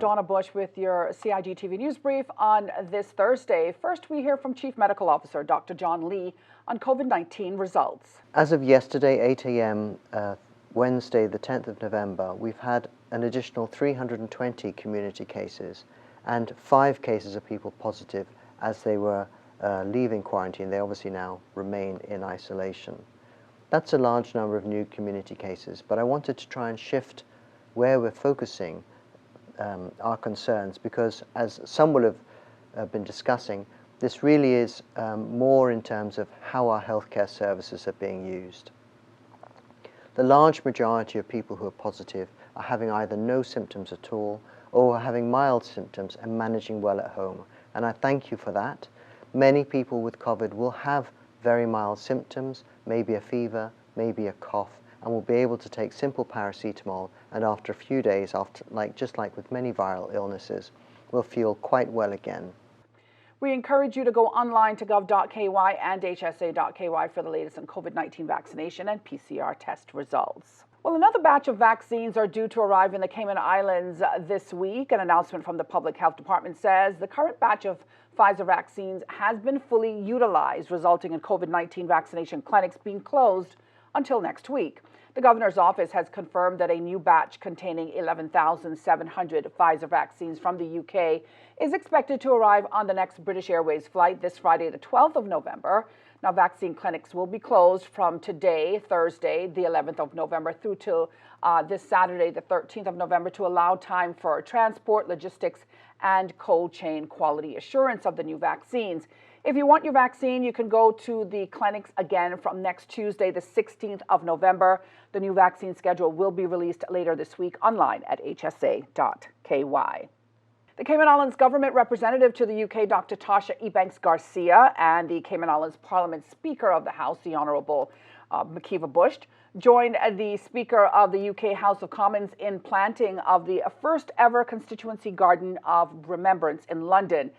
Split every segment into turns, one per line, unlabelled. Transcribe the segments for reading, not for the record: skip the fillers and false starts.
Donna Bush with your CIG TV News Brief on this Thursday. First, we hear from Chief Medical Officer Dr. John Lee on COVID-19 results.
As of yesterday, 8 a.m., Wednesday, the 10th of November, we've had an additional 320 community cases and 5 cases of people positive as they were leaving quarantine. They obviously now remain in isolation. That's a large number of new community cases, but I wanted to try and shift where we're focusing our concerns, because as some will have been discussing, this really is more in terms of how our healthcare services are being used. The large majority of people who are positive are having either no symptoms at all or are having mild symptoms and managing well at home, and I thank you for that. Many people with COVID will have very mild symptoms, maybe a fever, maybe a cough, and will be able to take simple paracetamol, and after a few days, just like with many viral illnesses, will feel quite well again.
We encourage you to go online to gov.ky and hsa.ky for the latest on COVID-19 vaccination and PCR test results. Well, another batch of vaccines are due to arrive in the Cayman Islands this week. An announcement from the Public Health Department says the current batch of Pfizer vaccines has been fully utilized, resulting in COVID-19 vaccination clinics being closed until next week. The governor's office has confirmed that a new batch containing 11,700 Pfizer vaccines from the UK is expected to arrive on the next British Airways flight this Friday, the 12th of November. Now, vaccine clinics will be closed from today, Thursday, the 11th of November, through to this Saturday, the 13th of November, to allow time for transport, logistics, and cold chain quality assurance of the new vaccines. If you want your vaccine, you can go to the clinics again from next Tuesday, the 16th of November. The new vaccine schedule will be released later this week online at hsa.ky. The Cayman Islands government representative to the UK, Dr. Tasha Ebanks-Garcia, and the Cayman Islands Parliament Speaker of the House, the Honourable Makiva Bush, joined the Speaker of the UK House of Commons in planting of the first ever constituency garden of Remembrance in London.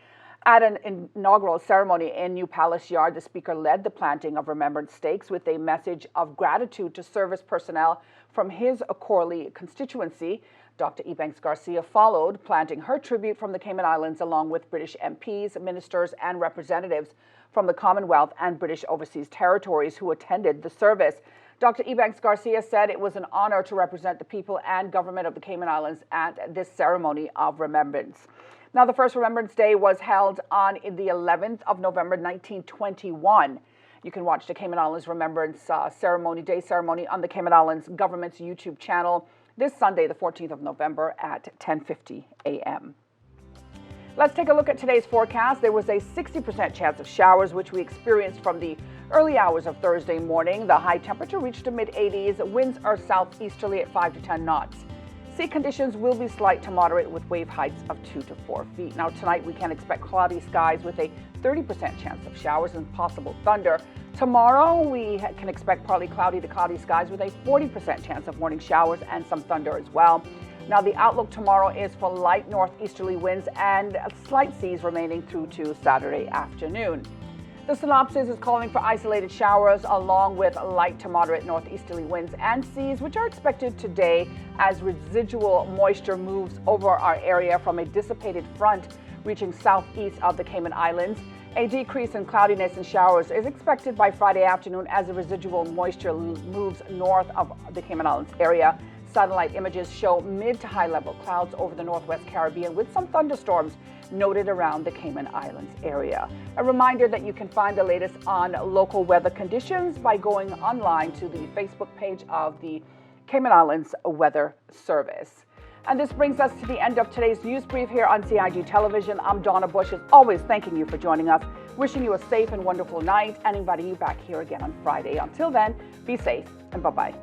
At an inaugural ceremony in New Palace Yard, the Speaker led the planting of Remembrance stakes with a message of gratitude to service personnel from his Corley constituency. Dr. Ebanks-Garcia followed, planting her tribute from the Cayman Islands along with British MPs, ministers, and representatives from the Commonwealth and British Overseas Territories who attended the service. Dr. Ebanks-Garcia said it was an honor to represent the people and government of the Cayman Islands at this ceremony of remembrance. Now, the first Remembrance Day was held on the 11th of November, 1921. You can watch the Cayman Islands Remembrance Day ceremony on the Cayman Islands government's YouTube channel this Sunday, the 14th of November at 10:50 a.m. Let's take a look at today's forecast. There was a 60% chance of showers, which we experienced from the early hours of Thursday morning. The high temperature reached the mid-80s. Winds are southeasterly at 5 to 10 knots. Sea conditions will be slight to moderate with wave heights of 2 to 4 feet. Now, tonight we can expect cloudy skies with a 30% chance of showers and possible thunder. Tomorrow we can expect partly cloudy to cloudy skies with a 40% chance of morning showers and some thunder as well. Now, the outlook tomorrow is for light northeasterly winds and slight seas remaining through to Saturday afternoon. The synopsis is calling for isolated showers along with light to moderate northeasterly winds and seas, which are expected today as residual moisture moves over our area from a dissipated front reaching southeast of the Cayman Islands. A decrease in cloudiness and showers is expected by Friday afternoon as the residual moisture moves north of the Cayman Islands area. Satellite images show mid to high level clouds over the Northwest Caribbean with some thunderstorms noted around the Cayman Islands area. A reminder that you can find the latest on local weather conditions by going online to the Facebook page of the Cayman Islands Weather Service. And this brings us to the end of today's news brief here on CIG Television. I'm Donna Bush, as always, thanking you for joining us, wishing you a safe and wonderful night, and inviting you back here again on Friday. Until then, be safe and bye-bye.